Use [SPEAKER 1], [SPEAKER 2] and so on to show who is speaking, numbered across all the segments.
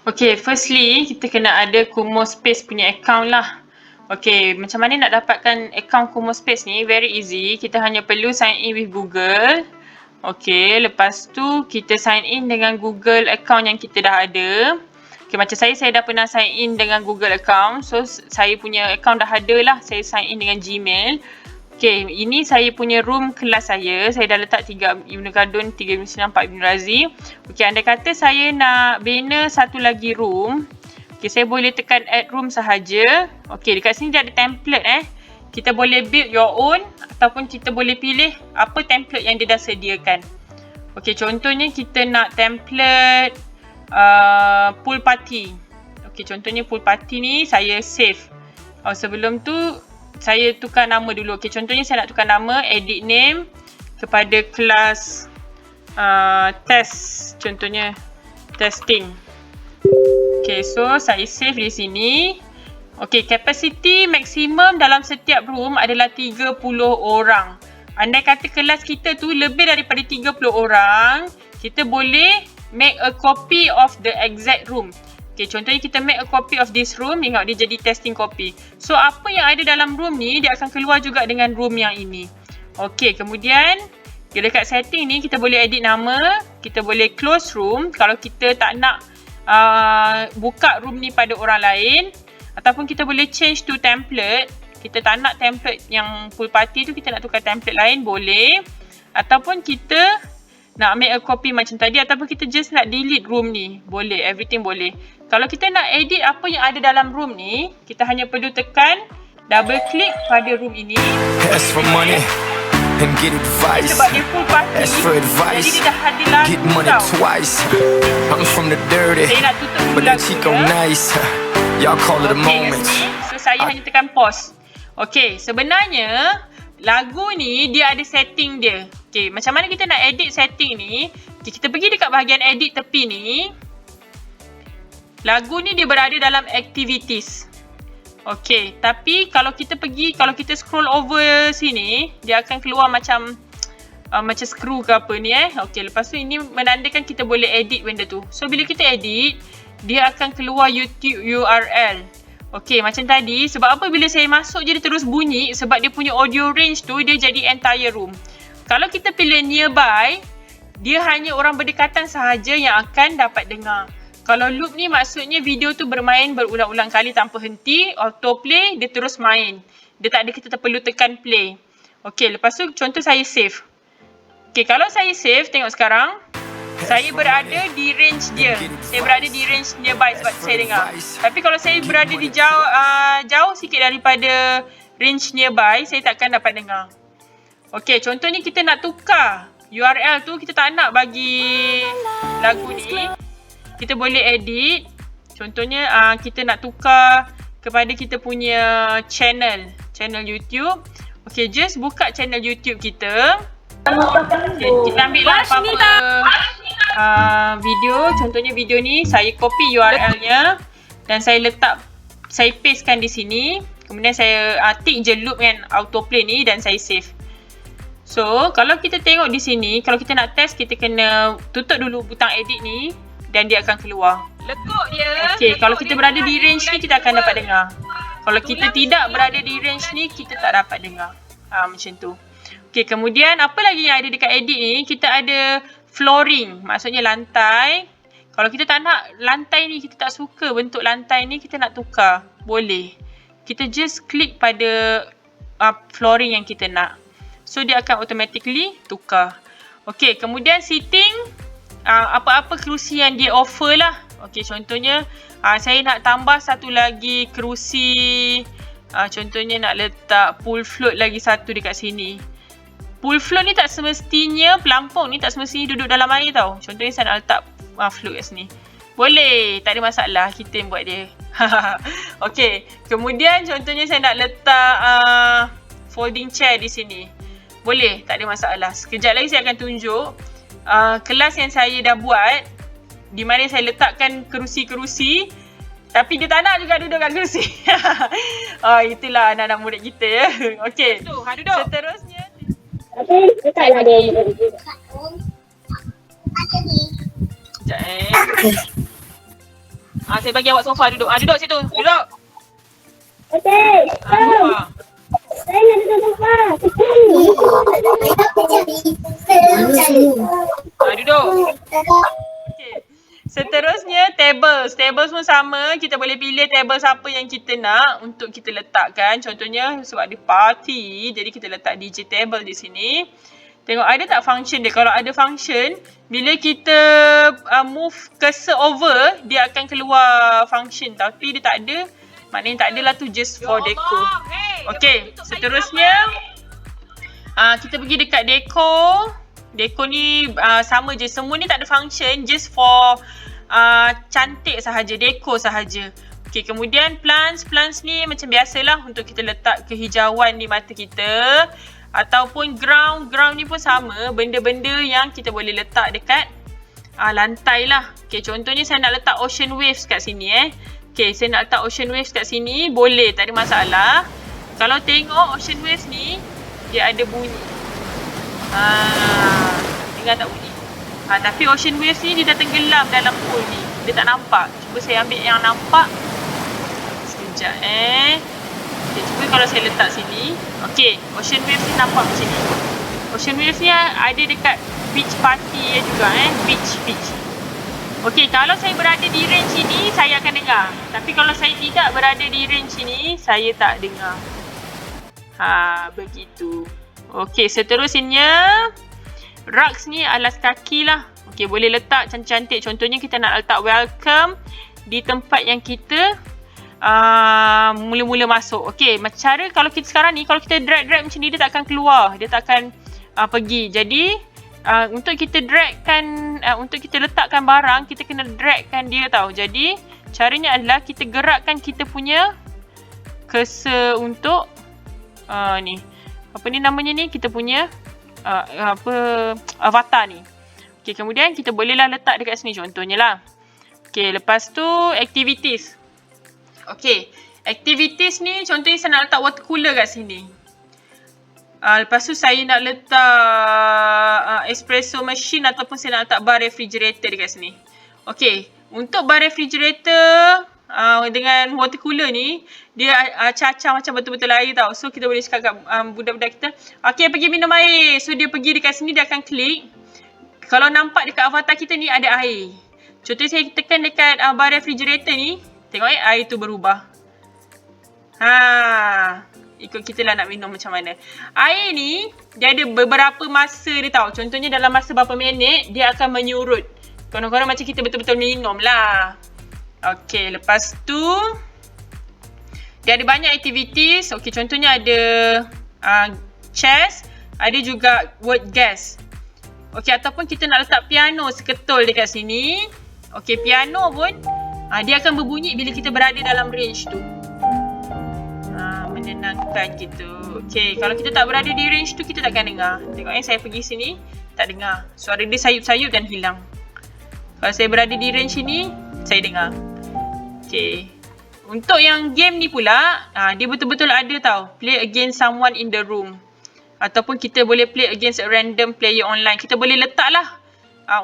[SPEAKER 1] Okay, firstly kita kena ada Kumu Space punya account lah. Okay, macam mana nak dapatkan account Kumu Space ni? Very easy. Kita hanya perlu sign in with Google. Okay, lepas tu kita sign in dengan Google account yang kita dah ada. Okay, macam saya dah pernah sign in dengan Google account. So, saya punya account dah ada lah. Saya sign in dengan Gmail. Okay, ini saya punya room kelas saya. Saya dah letak 3 Ibn Khaldun, 3 Ibn Sina, 4 Ibn Razi. Okay, andai kata saya nak bina satu lagi room. Okay, saya boleh tekan add room sahaja. Okay, dekat sini dia ada template Kita boleh build your own ataupun kita boleh pilih apa template yang dia dah sediakan. Okay, contohnya kita nak template pool party. Okay, contohnya pool party ni saya save. Sebelum tu saya tukar nama dulu. Okay, contohnya saya nak tukar nama, edit name kepada kelas test. Contohnya testing. Okay, so saya save di sini. Okay, capacity maksimum dalam setiap room adalah 30 orang. Andai kata kelas kita tu lebih daripada 30 orang, kita boleh make a copy of the exact room. Okay, contohnya kita make a copy of this room. Tengok dia jadi testing copy. So, apa yang ada dalam room ni, dia akan keluar juga dengan room yang ini. Okay, kemudian dekat setting ni, kita boleh edit nama. Kita boleh close room kalau kita tak nak buka room ni pada orang lain. Ataupun kita boleh change to template. Kita tak nak template yang pool party tu, kita nak tukar template lain, boleh. Ataupun kita nak make a copy macam tadi, ataupun kita just nak delete room ni. Boleh, everything boleh. Kalau kita nak edit apa yang ada dalam room ni, kita hanya perlu tekan double click pada room ini.
[SPEAKER 2] Ask for money and get advice.
[SPEAKER 1] Sebab dia full party,
[SPEAKER 2] ask for advice,
[SPEAKER 1] jadi dia dah ada lagu
[SPEAKER 2] get money twice. I'm from the dirty,
[SPEAKER 1] saya nak tutup
[SPEAKER 2] but that Chico nice. Y'all call it a moment.
[SPEAKER 1] So saya hanya tekan pause. Okay, sebenarnya lagu ni dia ada setting dia. Okay, macam mana kita nak edit setting ni? Okay, kita pergi dekat bahagian edit tepi ni. Lagu ni dia berada dalam activities. Okay, tapi kalau kita scroll over sini, dia akan keluar macam screw ke apa ni Okay, lepas tu ini menandakan kita boleh edit benda tu. So bila kita edit, dia akan keluar YouTube URL. Okay, macam tadi, sebab apa bila saya masuk je dia terus bunyi? Sebab dia punya audio range tu dia jadi entire room. Kalau kita pilih nearby, dia hanya orang berdekatan sahaja yang akan dapat dengar. Kalau loop ni maksudnya video tu bermain berulang-ulang kali tanpa henti, autoplay, dia terus main. Dia tak ada kita perlu tekan play. Okay, lepas tu contoh saya save. Okay, kalau saya save, tengok sekarang. Saya berada di range dia. Saya berada di range nearby sebab saya dengar. Tapi kalau saya berada di jauh sikit daripada range nearby, saya takkan dapat dengar. Okey, contohnya kita nak tukar URL tu, kita tak nak bagi lagu ni. Kita boleh edit. Contohnya kita nak tukar kepada kita punya channel YouTube. Okey, just buka channel YouTube kita. Okay, kita ambil lah apa-apa video. Contohnya video ni saya copy URL-nya dan saya pastekan di sini. Kemudian saya tick je loop kan autoplay ni dan saya save. So, kalau kita tengok di sini, kalau kita nak test, kita kena tutup dulu butang edit ni dan dia akan keluar. Lekuk dia. Okay, kalau kita berada di range ni, kita akan dapat dengar. Kalau kita tidak berada di range ni, kita tak dapat dengar. Macam tu. Okay, kemudian apa lagi yang ada dekat edit ni? Kita ada flooring, maksudnya lantai. Kalau kita tak nak lantai ni, kita tak suka bentuk lantai ni, kita nak tukar. Boleh. Kita just klik pada flooring yang kita nak. So, dia akan automatically tukar. Okay, kemudian seating. Apa-apa kerusi yang dia offer lah. Okay, contohnya saya nak tambah satu lagi kerusi. Contohnya nak letak pool float lagi satu dekat sini. Pool float ni tak semestinya, pelampung ni tak semestinya duduk dalam air tau. Contohnya saya nak letak float kat sini. Boleh, tak ada masalah, kita yang buat dia. Okay, kemudian contohnya saya nak letak folding chair di sini. Boleh, tak ada masalah. Sekejap lagi saya akan tunjuk kelas yang saya dah buat, di mana saya letakkan kerusi-kerusi. Tapi dia tak nak juga duduk kat kerusi. Itulah anak-anak murid kita ya. Okay, duduk. Seterusnya
[SPEAKER 3] Tapi dekat lah dia.
[SPEAKER 1] Sekejap Saya bagi awak sofa duduk. Duduk situ. Duduk.
[SPEAKER 3] Okey.
[SPEAKER 1] Duduk.
[SPEAKER 3] Saya nak duduk sofa.
[SPEAKER 1] Duduk. Okay. Seterusnya tables. Tables pun sama. Kita boleh pilih table siapa yang kita nak untuk kita letakkan. Contohnya sebab ada party, jadi kita letak DJ table di sini. Tengok ada tak function dia. Kalau ada function, bila kita move cursor over, dia akan keluar function. Tapi dia tak ada, maknanya tak adalah tu, just for deco. Okay, seterusnya kita pergi dekat deco. Deco ni sama je. Semua ni tak ada function, just for cantik sahaja, deco sahaja. Okay, kemudian plants. Plants ni macam biasalah untuk kita letak kehijauan di mata kita. Ataupun ground. Ground ni pun sama. Benda-benda yang kita boleh letak dekat lantai lah. Okay, contohnya saya nak letak ocean waves kat sini Okay, saya nak letak ocean waves kat sini. Boleh, tak ada masalah. Kalau tengok ocean waves ni, dia ada bunyi. Dengar tak bunyi? Tapi ocean waves ni dia dah tenggelam dalam pool ni. Dia tak nampak. Cuba saya ambil yang nampak. Sekejap Okay, cuba kalau saya letak sini. Okay, ocean waves ni nampak macam ni. Ocean waves ni ada dekat beach party juga beach. Okay, kalau saya berada di range ini, saya akan dengar. Tapi kalau saya tidak berada di range ini, saya tak dengar. Begitu. Okay, seterusnya rugs ni alas kaki lah. Okay, boleh letak cantik-cantik. Contohnya kita nak letak welcome di tempat yang kita mula-mula masuk. Okay, cara kalau kita sekarang ni, kalau kita drag macam ni, dia tak akan keluar. Dia tak akan pergi. Jadi, untuk kita dragkan, untuk kita letakkan barang, kita kena dragkan dia tau. Jadi, caranya adalah kita gerakkan kita punya cursor untuk ni. Apa ni namanya ni? Kita punya avatar ni. Okay, kemudian kita bolehlah letak dekat sini contohnya lah. Okay, lepas tu activities. Okay, activities ni contohnya saya nak letak water cooler kat sini. Lepas tu saya nak letak espresso machine ataupun saya nak letak bar refrigerator dekat sini. Okay, untuk bar refrigerator dengan water cooler ni, dia acah-acah macam betul-betul air tau. So kita boleh cakap kat budak-budak kita, okay, pergi minum air. So dia pergi dekat sini, dia akan klik. Kalau nampak dekat avatar kita ni ada air. Contohnya saya tekan dekat bar refrigerator ni, tengok air tu berubah. Ikut kita lah nak minum macam mana. Air ni, dia ada beberapa masa dia tau. Contohnya dalam masa berapa minit, dia akan menyurut. Korang-korang macam kita betul-betul minum lah. Okay, lepas tu, dia ada banyak activities. Okay, contohnya ada chess, ada juga word guess. Okay, ataupun kita nak letak piano seketul dekat sini. Okay, piano pun, dia akan berbunyi bila kita berada dalam range tu. Menenangkan gitu. Okay, kalau kita tak berada di range tu, kita takkan dengar. Tengok saya pergi sini, tak dengar. Suara dia sayup-sayup dan hilang. Kalau saya berada di range ini, saya dengar. Okay. Untuk yang game ni pula, dia betul-betul ada tau. Play against someone in the room. Ataupun kita boleh play against a random player online. Kita boleh letak lah.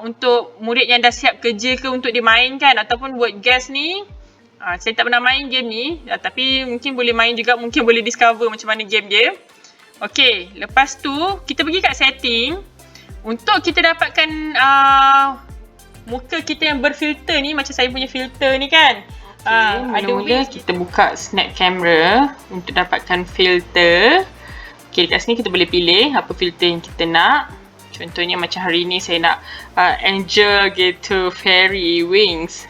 [SPEAKER 1] Untuk murid yang dah siap kerja ke untuk dimainkan. Ataupun word guess ni. Saya tak pernah main game ni. Tapi mungkin boleh main juga. Mungkin boleh discover macam mana game dia. Okay. Lepas tu, kita pergi kat setting. Untuk kita dapatkan muka kita yang berfilter ni. Macam saya punya filter ni kan. Mula-mula kita buka snap camera. Untuk dapatkan filter. Okay, dekat sini kita boleh pilih apa filter yang kita nak. Contohnya macam hari ni saya nak angel gitu, fairy wings.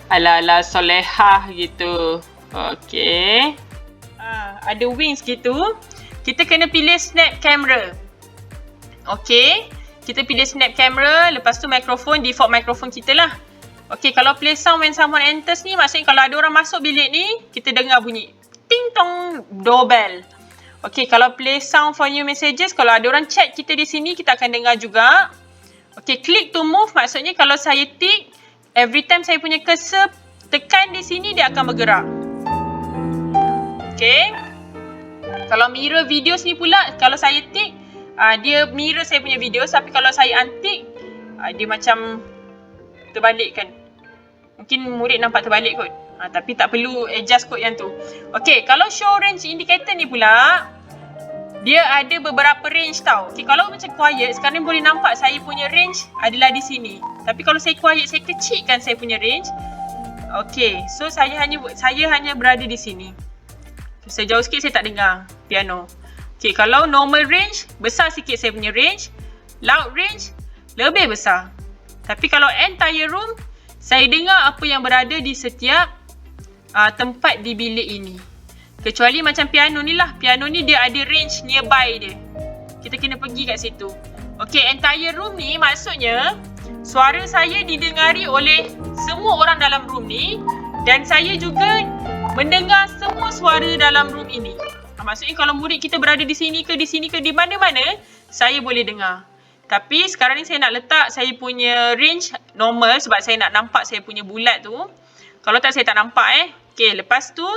[SPEAKER 1] Ala-ala solehah gitu. Okay. Ada wings gitu. Kita kena pilih snap camera. Okay. Kita pilih snap camera. Lepas tu mikrofon, default mikrofon kita lah. Okay, kalau play sound when someone enters ni, maksudnya kalau ada orang masuk bilik ni, kita dengar bunyi ting tong doorbell. Okay, kalau play sound for new messages, kalau ada orang chat kita di sini, kita akan dengar juga. Okay, click to move, maksudnya kalau saya tick, every time saya punya cursor tekan di sini, dia akan bergerak. Okay. Kalau mirror videos ni pula, kalau saya tick, dia mirror saya punya video. Tapi kalau saya untick, dia macam terbalikkan. Mungkin murid nampak terbalik kot. Tapi tak perlu adjust kot yang tu. Okay, kalau show range indicator ni pula, dia ada beberapa range tau. Okay, kalau macam quiet, sekarang ni boleh nampak saya punya range adalah di sini. Tapi kalau saya quiet, saya kecilkan saya punya range. Okay, so saya hanya berada di sini. Saya jauh sikit saya tak dengar piano. Okay, kalau normal range, besar sikit saya punya range. Loud range, lebih besar. Tapi kalau entire room, saya dengar apa yang berada di setiap tempat di bilik ini. Kecuali macam piano ni lah. Piano ni dia ada range nearby dia. Kita kena pergi kat situ. Okay, entire room ni maksudnya suara saya didengari oleh semua orang dalam room ni. Dan saya juga mendengar semua suara dalam room ini. Maksudnya kalau murid kita berada di sini ke, di mana-mana, saya boleh dengar. Tapi sekarang ni saya nak letak saya punya range normal sebab saya nak nampak saya punya bulat tu. Kalau tak saya tak nampak Okay, lepas tu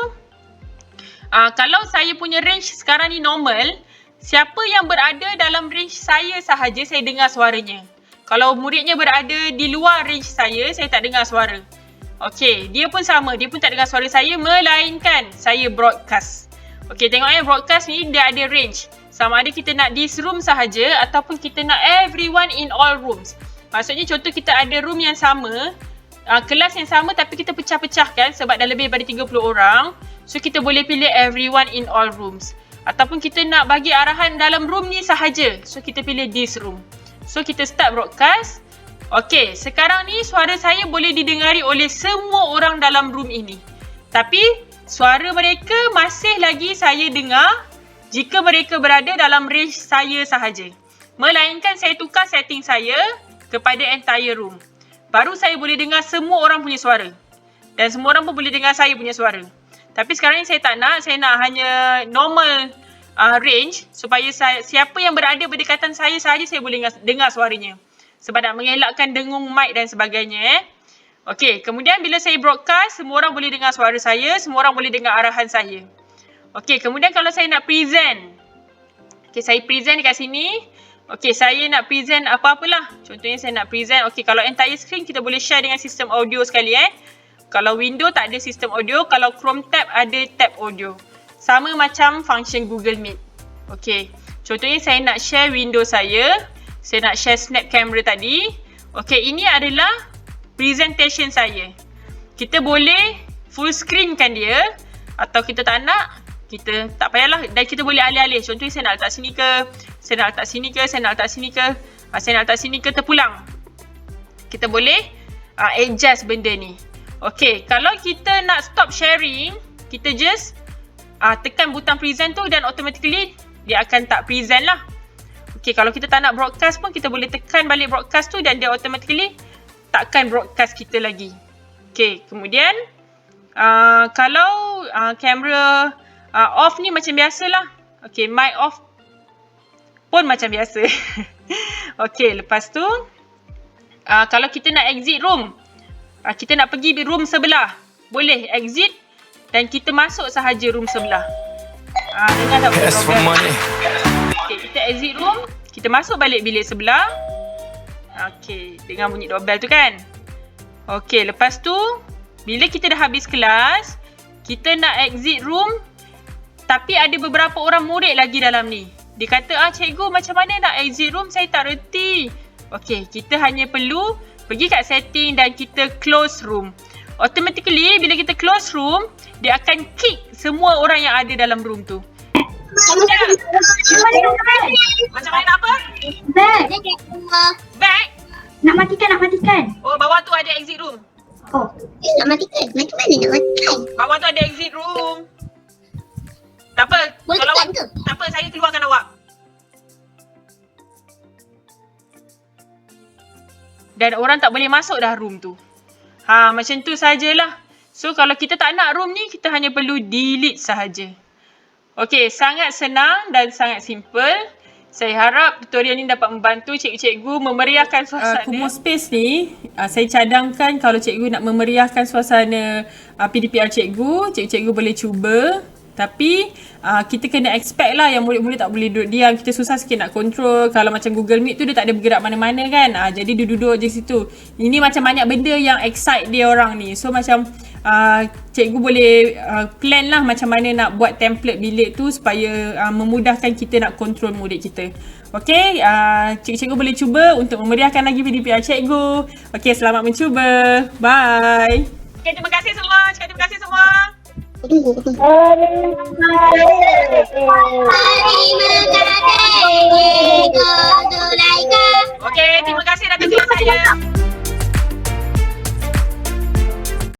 [SPEAKER 1] kalau saya punya range sekarang ni normal, siapa yang berada dalam range saya sahaja saya dengar suaranya. Kalau muridnya berada di luar range saya tak dengar suara. Okay, dia pun sama, dia pun tak dengar suara saya melainkan saya broadcast. Okay, tengok broadcast ni dia ada range. Sama ada kita nak this room sahaja ataupun kita nak everyone in all rooms. Maksudnya contoh kita ada room yang sama, kelas yang sama tapi kita pecah-pecahkan sebab dah lebih daripada 30 orang. So kita boleh pilih everyone in all rooms. Ataupun kita nak bagi arahan dalam room ni sahaja. So kita pilih this room. So kita start broadcast. Okay, sekarang ni suara saya boleh didengari oleh semua orang dalam room ini. Tapi suara mereka masih lagi saya dengar jika mereka berada dalam range saya sahaja. Melainkan saya tukar setting saya kepada entire room. Baru saya boleh dengar semua orang punya suara. Dan semua orang pun boleh dengar saya punya suara. Tapi sekarang ni saya tak nak. Saya nak hanya normal range. Supaya siapa yang berada berdekatan saya sahaja saya boleh dengar suaranya. Sebab nak mengelakkan dengung mic dan sebagainya. Okey, kemudian bila saya broadcast, semua orang boleh dengar suara saya. Semua orang boleh dengar arahan saya. Okey, kemudian kalau saya nak present. Okey, saya present dekat sini. Okey, saya nak present apa-apalah. Contohnya saya nak present, okey, kalau entire screen kita boleh share dengan sistem audio sekali Kalau window tak ada sistem audio, kalau Chrome tab ada tab audio. Sama macam function Google Meet. Okey, contohnya saya nak share window saya nak share snap camera tadi. Okey, ini adalah presentation saya. Kita boleh full screenkan dia atau kita tak nak, kita tak payahlah dan kita boleh alih-alih. Contohnya saya nak letak sini ke, saya nak letak sini ke, saya nak letak sini ke, saya nak letak sini ke, terpulang. Kita boleh adjust benda ni. Okey, kalau kita nak stop sharing, kita just tekan butang present tu dan automatically dia akan tak present lah. Okey, kalau kita tak nak broadcast pun kita boleh tekan balik broadcast tu dan dia automatically takkan broadcast kita lagi. Okey, kemudian kalau kamera off ni macam biasalah. Okey, mic off pun macam biasa. Okey, lepas tu kalau kita nak exit room, kita nak pergi room sebelah, boleh exit dan kita masuk sahaja room sebelah. Dengar tak bunyi doorbell? Okey, kita exit room, kita masuk balik bilik sebelah. Okey, dengar bunyi doorbell tu kan? Okey, lepas tu bila kita dah habis kelas, kita nak exit room tapi ada beberapa orang murid lagi dalam ni. Dia kata, cikgu macam mana nak exit room? Saya tak reti. Okey, kita hanya perlu pergi kat setting dan kita close room. Automatically, bila kita close room, dia akan kick semua orang yang ada dalam room tu. Macam mana nak apa?
[SPEAKER 3] Back.
[SPEAKER 1] Back?
[SPEAKER 3] Nak matikan.
[SPEAKER 1] Oh, bawah tu ada exit room.
[SPEAKER 3] Oh, nak matikan. Macam mana nak matikan?
[SPEAKER 1] Bawah tu ada exit room. Tak apa.
[SPEAKER 3] Boleh
[SPEAKER 1] Kalau
[SPEAKER 3] tekan ke?
[SPEAKER 1] Tak apa, saya keluarkan awak. Dan orang tak boleh masuk dah room tu. Macam tu sajalah. So kalau kita tak nak room ni, kita hanya perlu delete sahaja. Okey, sangat senang dan sangat simple. Saya harap tutorial ni dapat membantu cikgu-cikgu memeriahkan suasana. Kumo Space ni, saya cadangkan kalau cikgu nak memeriahkan suasana PDPR cikgu boleh cuba. Tapi kita kena expect lah yang murid-murid tak boleh duduk diam. Kita susah sikit nak control. Kalau macam Google Meet tu dia tak ada bergerak mana-mana kan. Jadi dia duduk je situ. Ini macam banyak benda yang excite dia orang ni. So macam cikgu boleh plan lah macam mana nak buat template bilik tu supaya memudahkan kita nak control murid kita. Okay, cikgu boleh cuba untuk memeriahkan lagi PDPR cikgu. Okay, selamat mencuba. Bye. Okay, terima kasih semua. Cakap terima kasih semua.
[SPEAKER 3] Tunggu.
[SPEAKER 1] Okay, terima kasih dah kasihan saya.